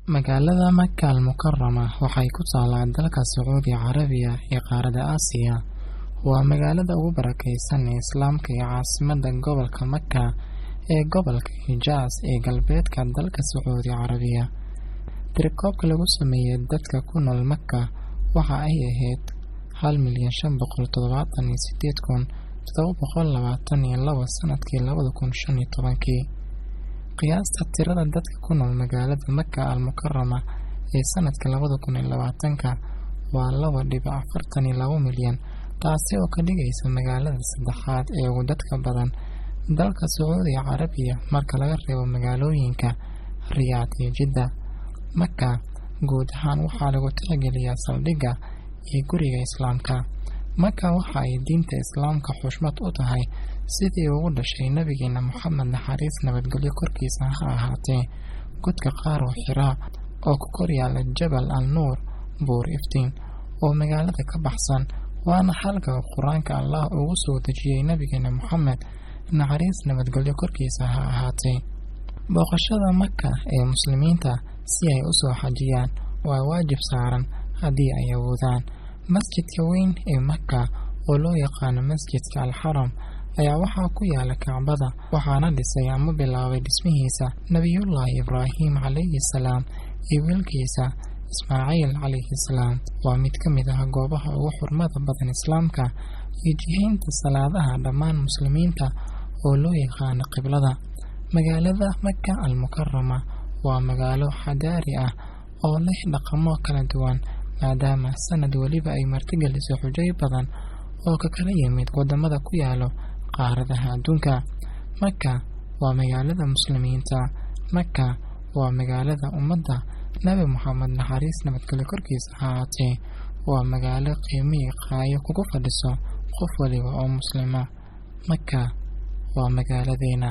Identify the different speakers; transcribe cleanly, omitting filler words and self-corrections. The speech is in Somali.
Speaker 1: magaalada Makka al-Mukarrama waxay ku taalaa dalka Sacuudi Carabiya ee qaaradda Aasiya. Waa magaalada ugu barakeysan ee Islaamka iyo caasimadda gobolka Makka ee gobolka Hijaaz ee galbeedka dalka Sacuudi Carabiya. Tirakoobka lagu sameeyay dadka ku nool Makka waxa ay ahayd 1,578,722 sanadkii 2015. qiyaasta tirada dadka ku nool magaalada Makka al-Mukarrama ee sanadka 2020 waa 2.42 milyan, taasi oo ka dhigaysa magaalada saddexaad ee ugu dadka badan dalka Sacuudi Carabiya marka laga reebo magaalooyinka Riyaadh iyo Jidda. Makka guud ahaan waxaa lagu tixgeliyaa saldhigga iyo guriga Islaamka. Makka waxa ay diinta Islaamka xushmad u tahay sidii ugu dhashay nabigeena Muxammad naxariis nabadgelyo korkiisa ha ahaatee. Godka qaar oo Xiraa oo ku kor yaala Jabal al-Nuur buur iftiin oo magaalada ka baxsan, waana halka Quraanka Allah ugu soo dejiyay nabigeena Muxammad naxariis nabadgelyo korkiisa ha ahaatee. Booqashada Makka ee muslimiinta si ay u soo xajiyaan waa waajib saaran haddii ay awoodaan. Masjidka weyn ee Makka oo loo yaqaan Masjidka al-Haram ayaa waxaa ku yaala Kacbada, waxaana dhisay ama bilaabay dhismihiisa Nabiyullaahi Ibraahim calayhi salaam iyo wiilkiisa Ismaaciil calayhi salaam. Waa mid ka mid ah goobaha ugu xurmada badan Islaamka iyo jihaynta salaadaha dhammaan muslimiinta oo loo yaqaan qiblada. Magaalada Makka al-Mukarrama waa magaalo xadaari ah oo leh dhaqamo kala duwan, maadaama sanad waliba ay martigeliso xujay badan oo ka kala yimid wadamada ku yaalo qaaradaha adduunka. Makka waa magaalada muslimiinta. Makka waa magaalada ummadda Nabi Muxammad naxariis nabadgelyo korkiisa ha ahaatee. Waa magaalo qiimo iyo qaayo kugu fadhiso qof waliba oo muslima. Makka waa magaaladeena.